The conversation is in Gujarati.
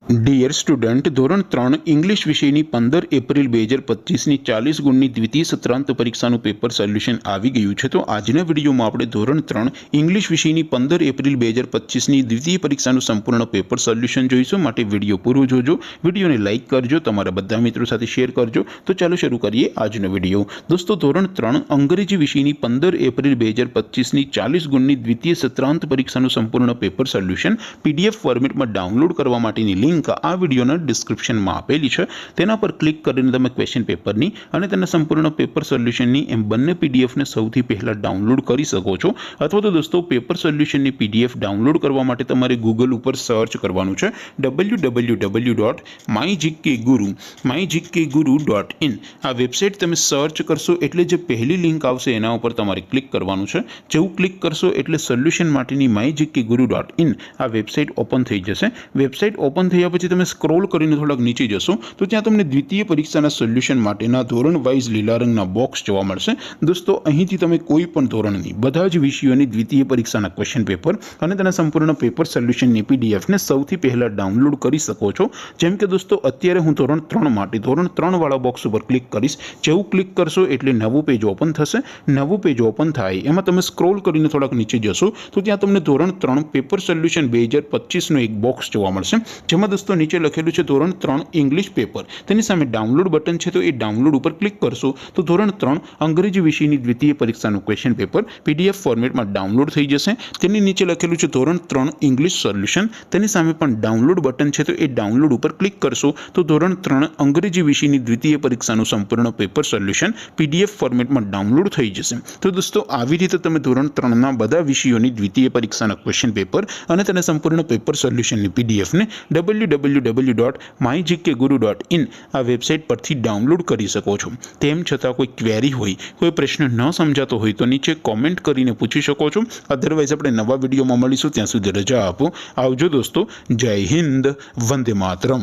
ડિયર સ્ટુડન્ટ, ધોરણ 3 ઇંગ્લિશ વિષયની 15 એપ્રિલ 2025ની 40 ગુણની દ્વિતીય સત્રાંત પરીક્ષાનું પેપર સોલ્યુશન આવી ગયું છે। તો આજના વિડીયોમાં આપણે ધોરણ 3 ઇંગ્લિશ વિષયની 15 એપ્રિલ 2025ની દ્વિતીય પરીક્ષાનું સંપૂર્ણ પેપર સોલ્યુશન જોઈશું। માટે વિડીયો પૂરો જોજો, વિડીયોને લાઇક કરજો, તમારા બધા મિત્રો સાથે શેર કરજો। તો ચાલો શરૂ કરીએ આજનો વિડીયો। દોસ્તો, ધોરણ 3 અંગ્રેજી વિષયની 15 એપ્રિલ 2025ની 40 ગુણની દ્વિતીય સત્રાંત પરીક્ષાનું સંપૂર્ણ પેપર સોલ્યુશન PDF ફોર્મેટમાં ડાઉનલોડ કરવા માટેની લિંક આ વિડીયોના ડિસ્ક્રિપ્શનમાં આપેલી છે। તેના પર ક્લિક કરીને તમે ક્વેશ્ચન પેપરની અને તેના સંપૂર્ણ પેપર સોલ્યુશનની એમ બંને પીડીએફને સૌથી પહેલાં ડાઉનલોડ કરી શકો છો। અથવા તો દોસ્તો, પેપર સોલ્યુશનની પીડીએફ ડાઉનલોડ કરવા માટે તમારે ગૂગલ ઉપર સર્ચ કરવાનું છે www.mygkguru.in। આ વેબસાઇટ તમે સર્ચ કરશો એટલે જે પહેલી લિંક આવશે એના ઉપર તમારે ક્લિક કરવાનું છે। જેવું ક્લિક કરશો એટલે સોલ્યુશન માટેની mygkguru.in આ વેબસાઇટ ઓપન થઈ જશે। વેબસાઇટ ઓપન થયા પછી તમે સ્ક્રોલ કરીને થોડાક નીચે જશો તો ત્યાં તમને દ્વિતીય પરીક્ષાના સોલ્યુશન માટેના ધોરણ વાઇઝ લીલા રંગના બોક્સ જોવા મળશે। દોસ્તો, અહીંથી તમે કોઈ પણ ધોરણની બધા જ વિષયોની દ્વિતીય પરીક્ષાના ક્વેશ્ચન પેપર અને તેના સંપૂર્ણ પેપર સોલ્યુશનની પીડીએફને સૌથી પહેલાં ડાઉનલોડ કરી શકો છો। જેમ કે દોસ્તો, અત્યારે હું ધોરણ 3 માટે ધોરણ 3 વાળા બોક્સ ઉપર ક્લિક કરીશ। જેવું ક્લિક કરશો એટલે નવું પેજ ઓપન થશે। નવું પેજ ઓપન થાય એમાં તમે સ્ક્રોલ કરીને થોડાક નીચે જશો તો ત્યાં તમને ધોરણ 3 પેપર સોલ્યુશન 2025નો એક બોક્સ જોવા મળશે। જેમાં દોસ્તો નીચે લખેલું છે ધોરણ 3 ઇંગ્લિશ પેપર, તેની સામે ડાઉનલોડ બટન છે, તો એ ડાઉનલોડ ઉપર ક્લિક કરશો તો ધોરણ 3 અંગ્રેજી વિષયની દ્વિતીય પરીક્ષાનું ક્વેશ્ચન પેપર PDF ફોર્મેટમાં ડાઉનલોડ થઈ જશે। તેની નીચે લખેલું છે ધોરણ 3 ઇંગ્લિશ સોલ્યુશન, તેની સામે પણ ડાઉનલોડ બટન છે, તો એ ડાઉનલોડ ઉપર ક્લિક કરશો તો ધોરણ 3 અંગ્રેજી વિષયની દ્વિતીય પરીક્ષાનું સંપૂર્ણ પેપર સોલ્યુશન PDF ફોર્મેટમાં ડાઉનલોડ થઈ જશે। તો દોસ્તો, આવી રીતે તમે ધોરણ 3ના બધા વિષયોની દ્વિતીય પરીક્ષાના ક્વેશ્ચન પેપર અને તેના સંપૂર્ણ પેપર સોલ્યુશનની પીડીએફને www.mygkguru.in આ વેબસાઇટ પરથી ડાઉનલોડ કરી શકો છો। તેમ છતાં કોઈ ક્વેરી હોય, કોઈ પ્રશ્ન ન સમજાતો હોય તો નીચે કોમેન્ટ કરીને પૂછી શકો છો। અધરવાઇઝ આપણે નવા વિડીયોમાં મળીશું, ત્યાં સુધી રજા આપો। આવજો દોસ્તો, જય હિન્દ, વંદે માતરમ।